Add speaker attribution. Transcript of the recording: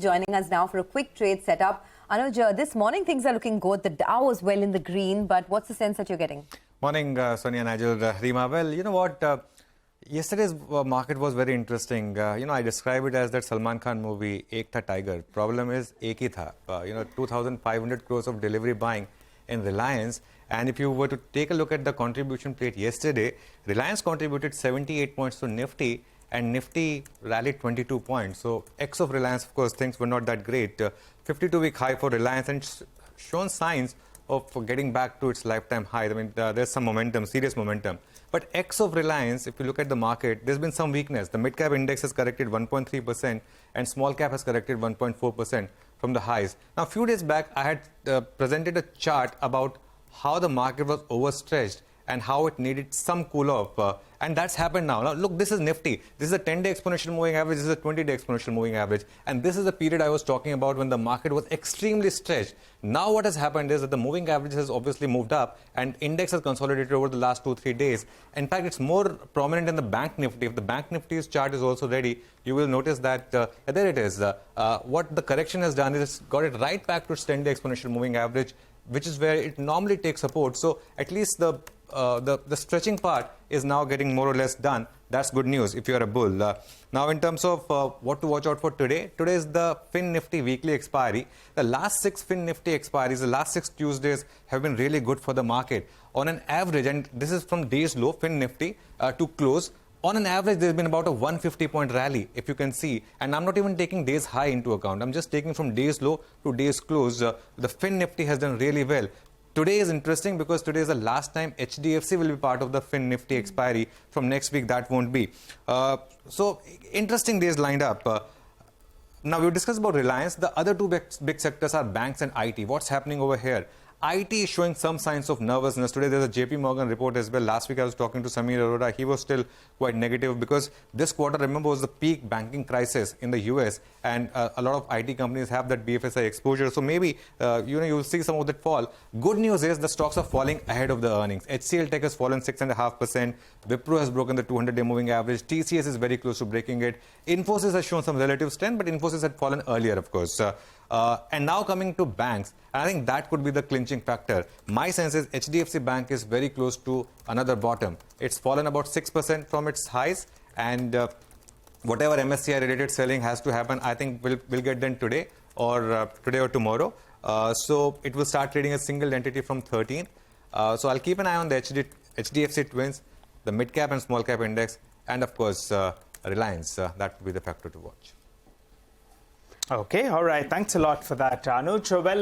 Speaker 1: Joining us now for a quick trade setup. Anuj, this morning things are looking good. The Dow was well in the green, but what's the sense that you're getting?
Speaker 2: Morning, Sonia, Nigel, Rima. Well, you know what? Yesterday's market was very interesting. I describe it as that Salman Khan movie, Ek Tha Tiger. Problem is, Ek Hi Tha. 2,500 crores of delivery buying in Reliance. And if you were to take a look at the contribution plate yesterday, Reliance contributed 78 points to Nifty, and Nifty rallied 22 points. So, ex of Reliance, of course, things were not that great. 52-week high for Reliance and shown signs of getting back to its lifetime high. I mean, there's some momentum, serious momentum. But ex of Reliance, if you look at the market, there's been some weakness. The mid-cap index has corrected 1.3% and small cap has corrected 1.4% from the highs. Now, a few days back, I had presented a chart about how the market was overstretched and how it needed some cool-off. And that's happened now. Now, look, this is Nifty. This is a 10-day exponential moving average. This is a 20-day exponential moving average. And this is the period I was talking about when the market was extremely stretched. Now, what has happened is that the moving average has obviously moved up and index has consolidated over the last 2-3 days. In fact, it's more prominent in the Bank Nifty. If the Bank Nifty's chart is also ready, you will notice that there it is. What the correction has done is it's got it right back to its 10-day exponential moving average, which is where it normally takes support. So at least the stretching part is now getting more or less done. That's good news if you're a bull. Now, in terms of what to watch out for today, today is the Fin Nifty weekly expiry. The last 6 Fin Nifty expiries, the last 6 Tuesdays have been really good for the market. On an average, and this is from day's low, Fin Nifty, to close, on an average, there's been about a 150-point rally, if you can see. And I'm not even taking days high into account. I'm just taking from days low to days close. The Fin Nifty has done really well. Today is interesting because today is the last time HDFC will be part of the Fin Nifty expiry. From next week, that won't be. So, interesting days lined up. Now, we've discussed about Reliance. The other two big sectors are banks and IT. What's happening over here? IT is showing some signs of nervousness. Today, there's a JP Morgan report as well. Last week, I was talking to Samir Arora. He was still quite negative because this quarter, remember, was the peak banking crisis in the US. And a lot of IT companies have that BFSI exposure. So maybe, you'll see some of that fall. Good news is the stocks are falling ahead of the earnings. HCL Tech has fallen 6.5%. Wipro has broken the 200-day moving average. TCS is very close to breaking it. Infosys has shown some relative strength, but Infosys had fallen earlier, of course. And now coming to banks, and I think that could be the clinching factor. My sense is HDFC Bank is very close to another bottom. It's fallen about 6% from its highs, and whatever MSCI related selling has to happen, I think will get done today or tomorrow. So it will start trading a single entity from 13th. So I'll keep an eye on the HDFC Twins, the mid cap and small cap index, and of course Reliance. That would be the factor to watch.
Speaker 3: Okay, all right. Thanks a lot for that, Anuj. Well,